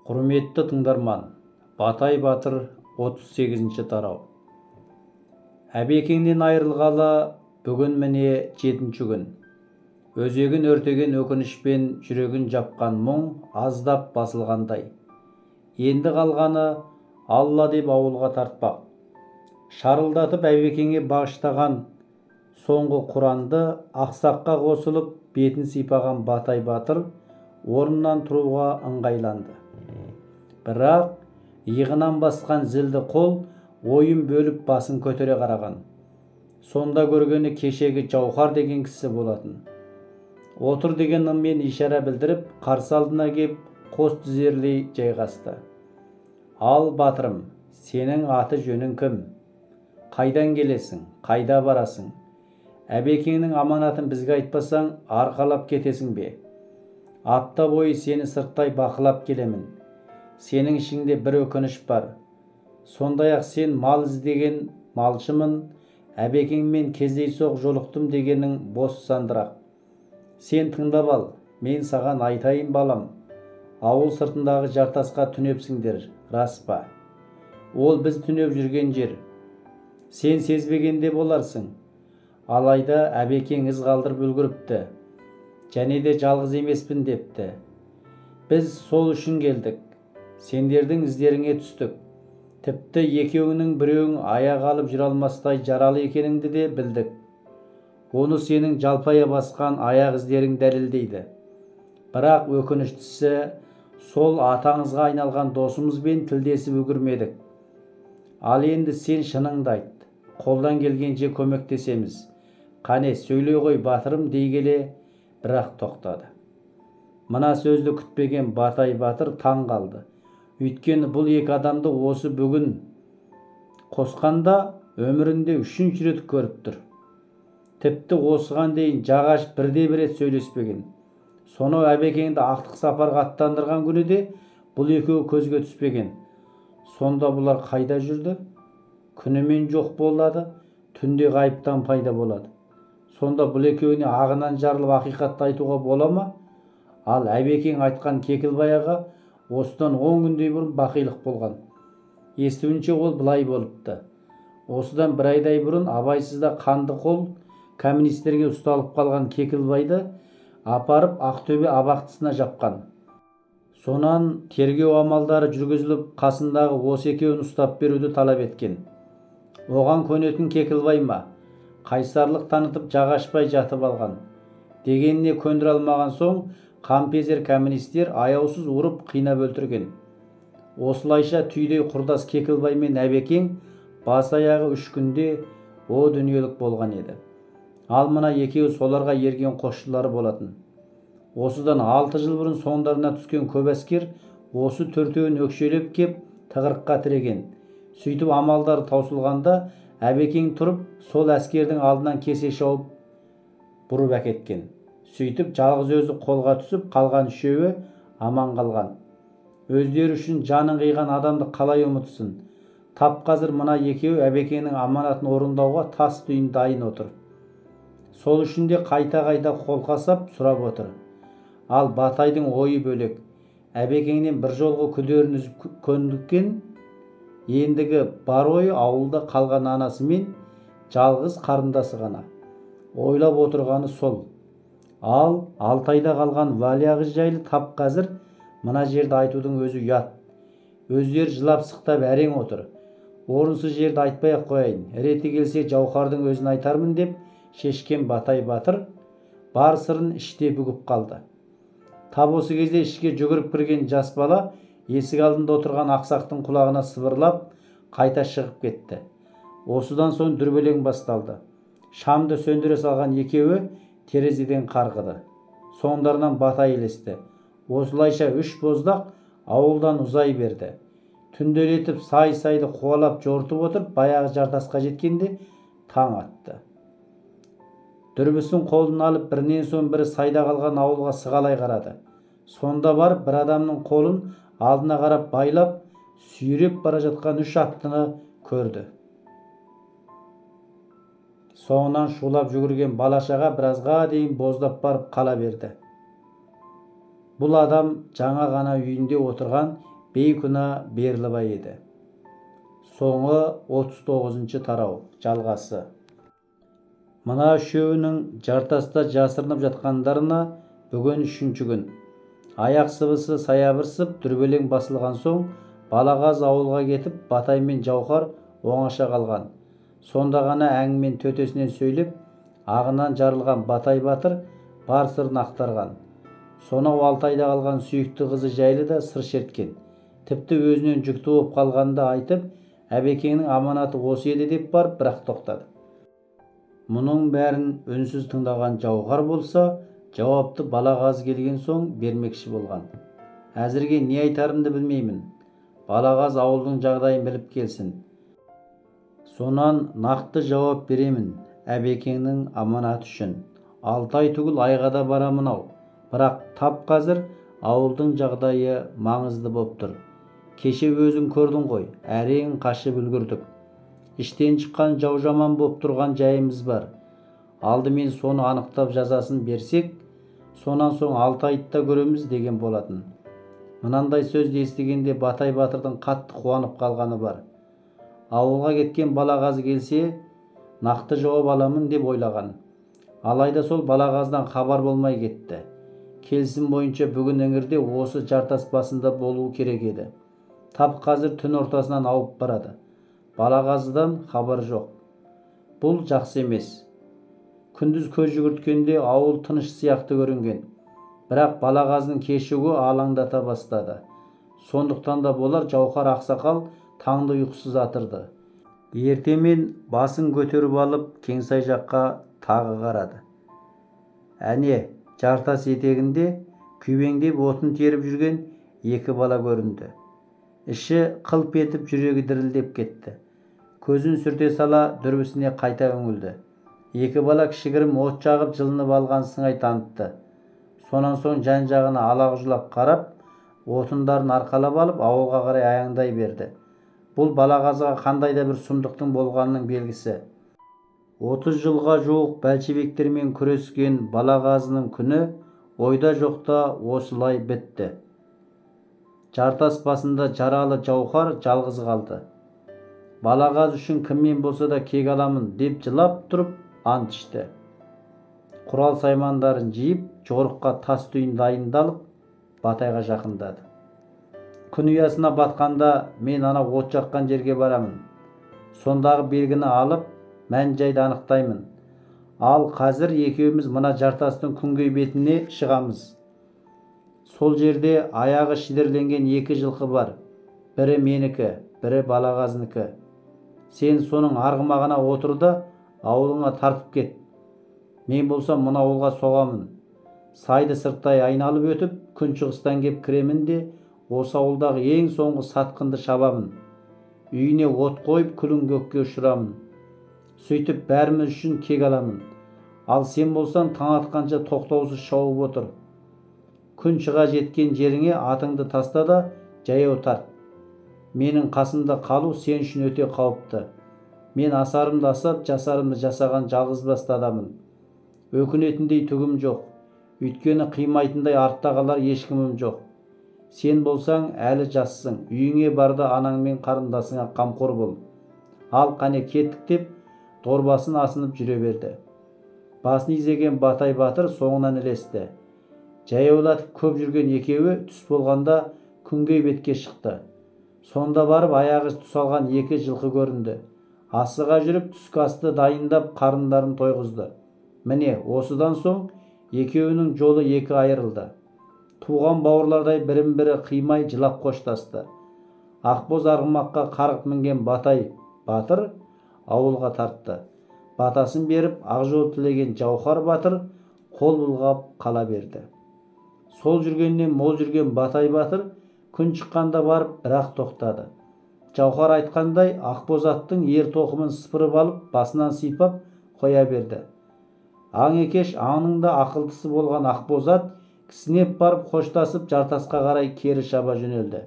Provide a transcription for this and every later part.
Құрметті тыңдарман, Батай Батыр 38-ші тарау. Әбекеңнен айырылғалы бүгін міне 7-ші күн. Өзегін өртеген өкінішпен жүрегін жапқан мұң аздап басылғандай. Енді қалғаны Алла деп ауылға тартпақ. Шарылдатып әбекеңе бағыштаған соңғы Құранды ақсаққа қосылып бетін сипаған Батай Батыр орнынан тұруға ыңғайланды. Бірақ иығынан басқан зілді қол ойын бөліп басын көтере қараған. Сонда көргені кешегі Жауһар деген кісі болатын. Отыр деген ыммен ишара білдіріп, қарсы алдына кеп қос тізерлей жайғасты. Ал батырым, сенің аты жөнің кім? Қайдан келесің? Қайда барасың? Әбекеңнің аманатын бізге айтпасаң, арқалап кетесің бе? Апта бойы сені сырттай бақылап келемін. Сенің ішіңде бір өкініш бар. Сондай-ақ сен мал іздеген малшымын, әбекеңмен кездейсоқ жолықтым дегенің бос сандырақ. Сен тыңдап ал, мен саған айтайын балам. Ауыл сыртындағы жартасқа түнепсіңдер, рас па? Ол біз түнеп жүрген жер. Сен сезбегенде боларсың. Алайда әбекең із қалдырып үлгіріпті. Және де жалғыз емеспін депті. Біз сол үшін келдік. Сендердің іздеріңе түстік. Тіпті екеуіңнің біреуің аяқ алып жүре алмастай жаралы екеніңді де білдік. Оны сенің жалпая басқан аяқ іздерің дәлелдейді. Бірақ өкініштісі, сол атаңызға айналған досымызбен тілдесіп үлгермедік. Ал енді сен шыныңды айт. Қолдан келгенше көмектесеміз. Қане, сөйлей ғой батырым дей келе, бірақ тоқтады. Мына сөзді күтпеген Батай Батыр таң қалды. Өйткені бұл екі адамды осы бүгін қосқанда өмірінде 3-ші рет көріп тұр. Тіпті осыған дейін жағаш бірде-бір рет сөйлеспеген. Сонау әбекеңді ақтық сапарға аттандырған күні де бұл екеуі көзге түспеген. Сонда бұлар қайда жүрді? Күнімен жоқ болады, түнде ғайыптан пайда болады. Сонда бұл екеуіне ағынан жарылып ақиқатты айтуға бола ма? Ал әбекең айтқан Кекілбай аға осыдан 10 күндей бұрын бақилық болған. Естуінше ол былай болыпты. Осыдан бір айдай бұрын абайсызда қанды қол коммунистерге ұсталып қалған Кекілбайды апарып Ақтөбе абақтысына жапқан. Сонан тергеу амалдары жүргізіліп, қасындағы осы екеуін ұстап беруді талап еткен. Оған көнетін Кекілбай ма? Қайсарлық танытып жағашпай жатып алған. Дегеніне көндіре алмаған соң қампезер коммунистер аяусыз ұрып қинап өлтірген. Осылайша түйдей құрдас Кекілбай мен әбекең бас аяғы 3 күнде о дүниелік болған еді. Ал мына екеуі соларға ерген қосшылары болатын. Осыдан 6 жыл бұрын соңдарына түскен көп әскер осы төртеуін өкшелеп кеп тығырыққа тіреген. Сөйтіп амалдары таусылғанда әбекең тұрып сол әскердің алдынан кесе шауып бұрып әкеткен. Сөйтіп жалғыз өзі қолға түсіп қалған үшеуі аман қалған. Өздері үшін жанын қиған адамды қалай ұмытсын? Тап қазір мына екеуі әбекеңнің аманатын орындауға тас түйін дайын отыр. Сол үшін де қайта-қайта қолқа сап сұрап отыр. Ал Батайдың ойы бөлек. Әбекеңнен бір жолғы күдерін үзіп көндіккен, ендігі бар ойы ауылда қалған анасы мен жалғыз қарындасы ғана. Ойлап отырғаны сол. Ал Алтайда қалған Валия қыз жайлы тап қазір мына жерді айтудың өзі ұят. Өздері жылап сықтап әрең отыр. Орынсыз жерді айтпай-ақ қояйын. Реті келсе Жауһардың өзін айтармын деп шешкен Батай Батыр бар сырын іште бүгіп қалды. Тап осы кезде ішке жүгіріп кірген жас бала есік алдында отырған ақсақтың құлағына сыбырлап қайта шығып кетті. Осыдан соң дүрбелең басталды. Шамды сөндіре салған екеуі терезеден қарғыды. Соңдарынан Батай ілесті. Осылайша 3 боздақ ауылдан ұзай берді. Түнделетіп сай-сайды қуалап жортып отырып баяғы жартасқа жеткенде таң атты. Дүрбісін қолын алып бірінен соң бірі сайда қалған ауылға сығалай қарады. Сонда барып бір адамның қолын алдына қарап байлап, сүйреп бара жатқан 3 аттыны көрді. Соңынан шулап жүгірген балашаға біразға дейін боздап барып қала берді. Бұл адам жаңа ғана үйінде отырған бейкүнә Берлібай еді. Соңы 39 тарау жалғасы. Мына үшеуінің жартаста жасырынып жатқандарына бүгін 3-ші күн. Аяқ сыбысы саябырсып дүрбелең басылған соң Балағаз ауылға кетіп Батай мен Жауһар оңаша қалған. Сонда ғана әңгімен төтесінен сөйлеп, ағынан жарылған Батай батыр бар сырын ақтарған. Сонау Алтайда қалған сүйікті қызы жайлы да сыр шерткен. Тіпті өзінен жүкті болып қалғанды айтып, әбекеңнің аманаты осы еді деп барып бірақ тоқтады. Мұның бәрін үнсіз тыңдаған Жауһар болса, жауапты Балағаз келген соң бермекші болған. Әзірге не айтарымды білмеймін. Балағаз ауылдың жағдайын біліп келсін. Сонан нақты жауап беремін әбекеңнің аманаты үшін. 6 ай түгіл айға да барамын ау. Бірақ тап қазір ауылдың жағдайы маңызды боп тұр. Кеше өзің көрдің ғой, әрең қашып үлгірдік. Іштен шыққан жау жаман боп тұрған жайымыз бар. Алдымен соны анықтап жазасын берсек, сонан соң 6 айда көреміз деген болатын. Мынандай сөзді естігенде Батай батырдың қатты қуанып қалғаны бар. Ауылға кеткен Балағаз келсе, нақты жауап аламын деп ойлаған. Алайда сол Балағаздан хабар болмай кетті. Келісім бойынша бүгін іңірде осы жартас басында болуы керек еді. Тап қазір түн ортасынан ауып барады. Балағаздан хабар жоқ. Бұл жақсы емес. Күндіз көз жүгірткенде ауыл тыныш сияқты көрінген. Бірақ Балағаздың кешігуі алаңдата бастады. Сондықтан да болар Жауһар ақсақал таңды ұйқысыз атырды. Ертемен басын көтеріп алып Кеңсай жаққа тағы қарады. Әне, жартас етегінде күйбеңдеп отын теріп жүрген 2 бала көрінді. Іші қылп етіп жүрегі дірілдеп кетті. Көзін сүрте сала дүрбісіне қайта үңілді. 2 бала кішігірім от жағып жылынып алған сыңай танытты. Сонан соң жан-жағына алақ-жұлақ қарап, отындарын арқалап алып ауылға қарай аяңдай берді. Бұл Балағазға қандай да бір сұмдықтың болғанының белгісі. 30 жылға жуық бәлшебектермен күрескен Балағазының күні ойда жоқта осылай бітті. Жартас басында жаралы Жауһар жалғыз қалды. Балағаз үшін кіммен болса да кек аламын деп жылап тұрып ант ішті. Құрал саймандарын жиып, жорыққа тас түйін дайындалып, Батайға жақындады. Күн ұясына батқанда мен ана от жаққан жерге барамын. Сондағы белгіні алып, мән жайды анықтаймын. Ал қазір екеуміз мына жартастың күнгей бетіне шығамыз. Сол жерде аяғы шідерленген 2 жылқы бар. Бірі менікі, бірі Балағаздікі. Сен соның арғымағына отыр да ауылыңа тартып кет. Мен болсам мына ауылға соғамын. Сайды сырттай айналып өтіп, күншығыстан кеп кіремін де, осы ауылдағы ең соңғы сатқынды шабамын. Үйіне от қойып, күлін көкке ұшырамын. Сөйтіп бәріміз үшін кек аламын. Ал сен болсаң таң атқанша тоқтаусыз шауып отыр. Күн шыға жеткен жеріңе атыңды таста да жаяу тарт. Менің қасымда қалу сен үшін өте қауіпті. Мен асарымды асап, жасарымды жасаған жалғызбасты адамын. Өкінетіндей түгім жоқ. Өйткені қимайтындай артта қалар ешкімім жоқ. Сен болсаң әлі жассың. Үйіңе барда анаңмен қарындасыңа қамқор бол. Ал қане кеттік деп дорбасын асынып жүре берді. Басын изеген Батай батыр соңынан ілесті. Жаяулатып көп жүрген екеуі түс болғанда күнгей бетке шықты. Сонда барып аяғы тұсалған 2 жылқы көрінді. Асыға жүріп түскі асты дайындап қарындарын тойғызды. Міне осыдан соң екеуінің жолы 2 айырылды. Туған бауырлардай бірін-бірі қимай жылап қоштасты. Ақбоз арғымаққа қарғып мінген Батай батыр ауылға тартты. Батасын беріп ақ жол тілеген Жауһар батыр қол бұлғап қала берді. Сол жүргеннен мол жүрген Батай батыр күн шыққанда барып бірақ тоқтады. Жауһар айтқандай Ақбоз аттың ер тоқымын сыпырып алып басынан сипап қоя берді. Аң екеш аңның да ақылдысы болған Ақбоз ат кісінеп барып қоштасып жартасқа қарай кері шаба жөнелді.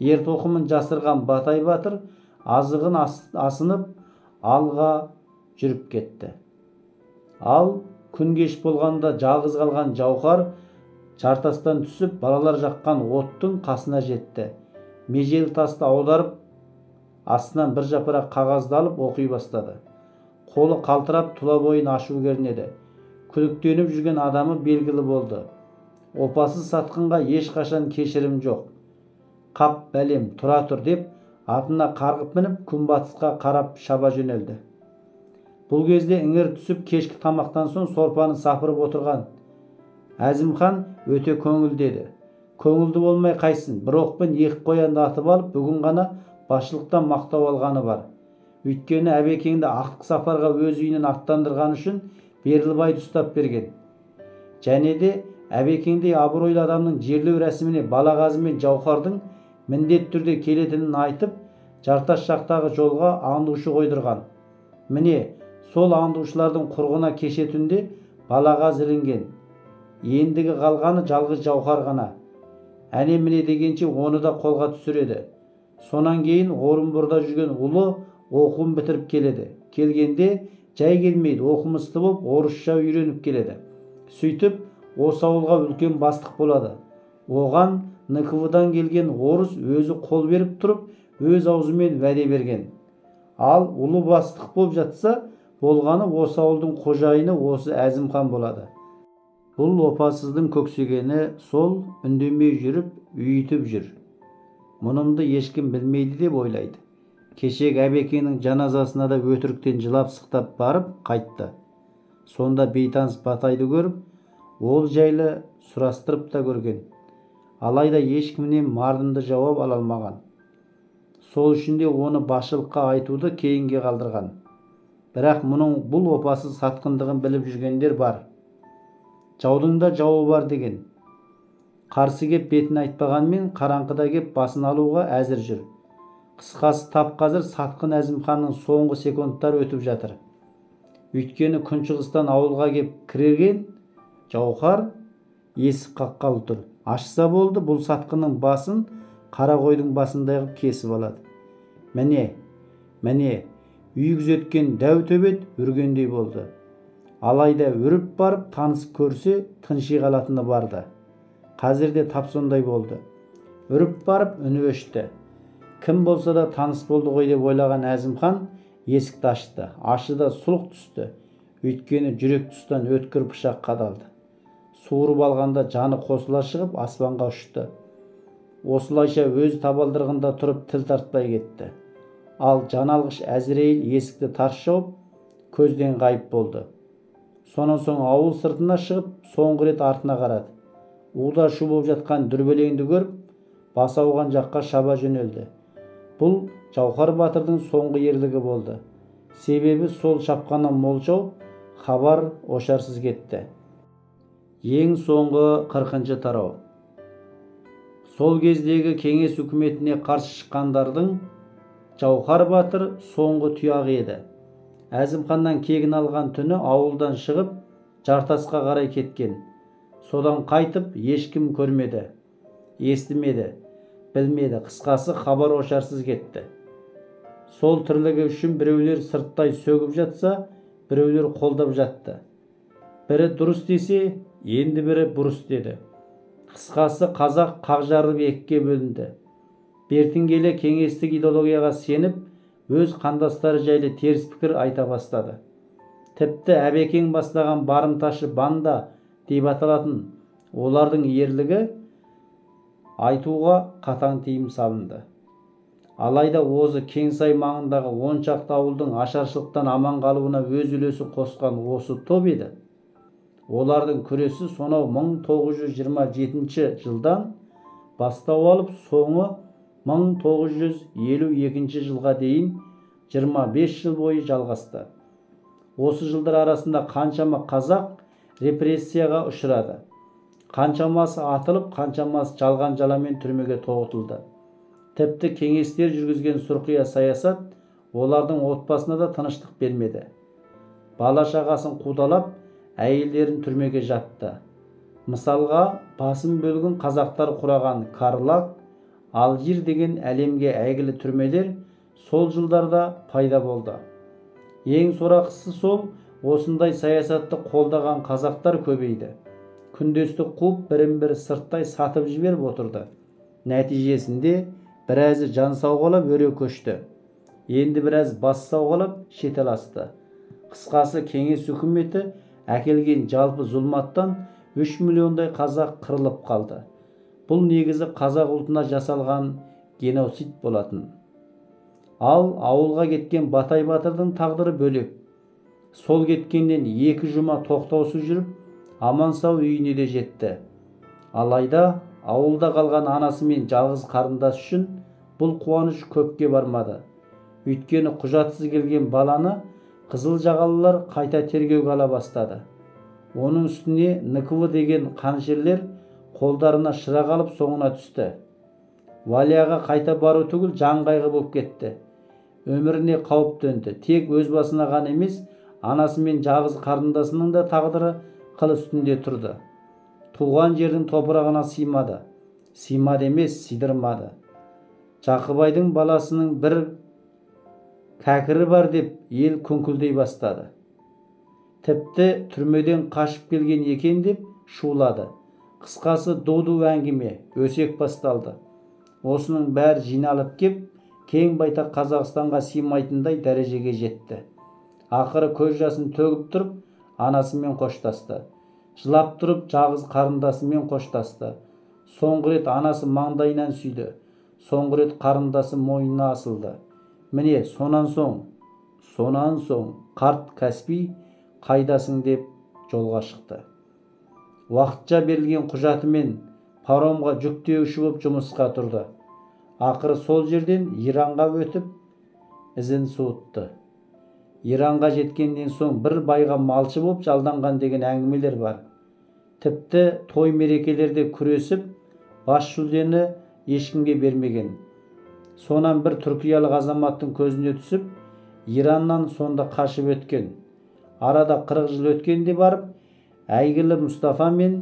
Ер тоқымын жасырған Батай батыр азығын асынып алға жүріп кетті. Ал күн кеш болғанда жалғыз қалған Жауһар Жартастан түсіп, балалар жаққан оттың қасына жетті. Межелі тасты аударып, астынан бір жапырақ қағазды алып оқи бастады. Қолы қалтырап, тұла бойын ашу кернеді. Күдіктеніп жүрген адамы белгілі болды. Опасыз сатқынға ешқашан кешірім жоқ. Қап бәлем, тұра тұр деп, атына қарғып мініп, күнбатысқа қарап шаба жөнелді. Бұл кезде іңір түсіп, кешкі тамақтан соң сорпаны сапырып отырған Әзімхан өте көңілді еді. Көңілді болмай қайсын, бір оқпен екі қоянды атып алып, бүгін ғана басшылықтан мақтау алғаны бар. Өйткені әбекеңді ақтық сапарға өз үйінен аттандырған үшін Берлібайды ұстап берген. Және де әбекеңдей абыройлы адамның жерлеу рәсіміне Балағазы мен Жауһардың міндет түрде келетінін айтып, Жартас жақтағы жолға аңдушы қойдырған. Міне, сол аңдушылардың құрығына кеше түнде Балағазы ілінген. Ендігі қалғаны жалғыз Жауһар ғана. Әне-міне дегенше оны да қолға түсіреді. Сонан кейін Орынборда жүрген ұлы оқуын бітіріп келеді. Келгенде жай келмейді, оқымысты болып, орысша үйреніп келеді. Сөйтіп, осы ауылға үлкен бастық болады. Оған НКВД-дан келген орыс өзі қол беріп тұрып, өз аузымен вәде берген. Ал ұлы бастық болып жатса, болғаны осы ауылдың қожайыны осы Әзімхан болады. Бұл опасыздың көксегені сол үндемей жүріп, үйітіп жүр. Мұнымды ешкім білмейді деп ойлайды. Кешегі әбекеңнің жаназасына да өтіріктен жылап-сықтап барып қайтты. Сонда бейтаныс Батайды көріп, ол жайлы сұрастырып та көрген. Алайда ешкімнен мардымды жауап ала алмаған. Сол үшін де оны басшылыққа айтуды кейінге қалдырған. Бірақ мұның бұл опасыз сатқындығын біліп жүргендер бар. Жаудың да жауы бар деген. Қарсы кеп бетін айтпағанмен қараңғыда кеп басын алуға әзір жүр. Қысқасы тап қазір сатқын Әзімханның соңғы секундтар өтіп жатыр. Өйткені күншығыстан ауылға кеп кірген Жауһар есік қаққалы тұр. Ашса болды, бұл сатқынның басын қара қойдың басындай қып кесіп алады. Міне, үй күзеткен дәу төбет үргендей болды. Алайда үріп барып таныс көрсе тынши қалатыны барды. Қазірде тап сондай болды. Үріп барып үні өшті. Кім болса да таныс болды ғой деп ойлаған Әзімхан есікті ашты. Ашыда сұлық түсті. Өйткені жүрек тұстан өткір пышақ қадалды. Суырып алғанда жаны қосыла шығып аспанға ұшты. Осылайша өз табалдырығында тұрып тіл тартпай кетті. Ал жаналғыш Әзірейіл есікті тарс жауып көзден ғайып болды. Сонан соң ауыл сыртына шығып соңғы рет артына қарады. Уда шу болып жатқан дүрбелеңді көріп, бас ауған жаққа шаба жөнелді. Бұл Жауһар батырдың соңғы ерлігі болды. Себебі сол шапқаннан мол жау хабар ошарсыз кетті. Ең соңғы 40-шы тарау. Сол кездегі кеңес үкіметіне қарсы шыққандардың Жауһар батыр соңғы тұяғы еді. Әзімханнан кегін алған түні ауылдан шығып Жартасқа қарай кеткен. Содан қайтып ешкім көрмеді, естімеді, білмеді. Қысқасы хабар ошарсыз кетті. Сол тірлігі үшін біреулер сырттай сөгіп жатса, біреулер қолдап жатты. Бірі дұрыс десе, енді бірі бұрыс деді. Қысқасы қазақ қақ жарылып екіге бөлінді. Бертін келе кеңестік идеологияға сеніп, өз қандастары жайлы теріс пікір айта бастады. Тіпті әбекең бастаған барымташы банда деп аталатын олардың ерлігі айтуға қатаң тыйым салынды. Алайда осы Кеңсай маңындағы 10 шақты ауылдың ашаршылықтан аман қалуына өз үлесін қосқан осы топ еді. Олардың күресі сонау 1927 жылдан бастау алып, соңы 1952 жылға дейін 25 жыл бойы жалғасты. Осы жылдар арасында қаншама қазақ репрессияға ұшырады. Қаншамасы атылып, қаншамасы жалған жаламен түрмеге тоғытылды. Тіпті кеңестер жүргізген сұрқия саясат олардың отбасына да тыныштық бермеді. Бала шағасын қудалап, әйелдерін түрмеге жатты. Мысалға, басым бөлігін қазақтар құраған Карлаг, Алжир деген әлемге әйгілі түрмелер сол жылдарда пайда болды. Ең сорақысы сол, осындай саясатты қолдаған қазақтар көбейді. күндестік қуып бірін-бірі сырттай сатып жіберіп отырды. Нәтижесінде біразы жан сауғалап өре көшті. Енді біраз бас сауғалап шетеласты. Қысқасы, кеңес үкіметі әкелген жалпы зұлматтан 3 миллиондай қазақ қырылып қалды. Бұл негізі қазақ ұлтына жасалған геноцид болатын. Ал ауылға кеткен Батай батырдың тағдыры бөлек. Сол кеткеннен 2 жұма тоқтаусыз жүріп, аман сау үйіне де жетті. Алайда ауылда қалған анасы мен жалғыз қарындас үшін бұл қуаныш көпке бармады. Өйткені құжатсыз келген баланы қызыл жағалылар қайта тергеуге ала бастады. Оның үстіне НКВ деген қанішерлер қолдарына шырақ алып соңына түсті. Валияға қайта бару түгіл жан қайғы болып кетті. Өміріне қауіп төнді. Тек өз басына ғана емес, анасы мен жалғыз қарындасының да тағдыры қыл үстінде тұрды. Туған жердің топырағына сыймады. Сыймады емес, сыйдырмады. Жақыбайдың баласының бір кәкірі бар деп ел күңкілдей бастады. Тіпті түрмеден қашып келген екен деп шулады. Қысқасы, ду-ду әңгіме, өсек басталды. Осының бәрі жиналып кеп, кең байтақ Қазақстанға сыймайтындай дәрежеге жетті. Ақыры көз жасын төгіп тұрып, анасымен қоштасты. Жылап тұрып, жалғыз қарындасымен қоштасты. Соңғы рет анасы маңдайынан сүйді. Соңғы рет қарындасы мойнына асылды. Міне, сонан соң қарт Каспий қайдасың деп жолға шықты. Уақытша берілген құжатымен паромға жүк тиеуші болып жұмысқа тұрды. Ақыры сол жерден Иранға өтіп ізін суытты. Иранға жеткеннен соң бір байға малшы болып жалданған деген әңгімелер бар. Тіпті той мерекелерде күресіп, бас жүлдені ешкімге бермеген. Сонан бір түркиялық азаматтың көзіне түсіп, Ираннан сонда қашып өткен. Арада 40 жыл өткенде барып, әйгілі Мұстафа мен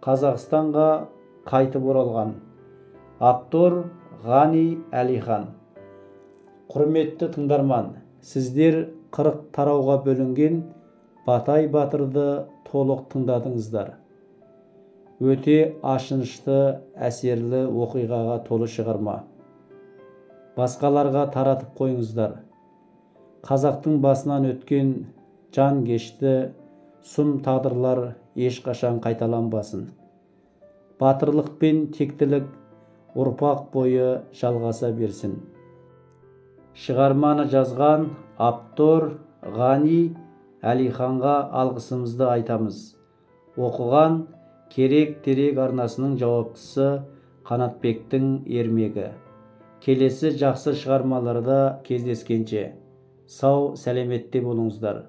Қазақстанға қайтып оралған. Актор Ғани Әлихан. Құрметті тыңдарман, сіздер 40 тарауға бөлінген Батай батырды толық тыңдадыңыздар. Өте ашынышты, әсерлі оқиғаға толы шығарма. Басқаларға таратып қойыңыздар. Қазақтың басынан өткен жан кешті, сұм тағдырлар ешқашан қайталанбасын. Батырлық пен тектілік ұрпақ бойы жалғаса берсін. Шығарманы жазған автор Ғани Әлиханға алғысымызды айтамыз. Оқыған Керек-терек арнасының жауаптысы Қанатбектің ермегі. Келесі жақсы шығармаларда кездескенше сау сәлеметте болыңыздар.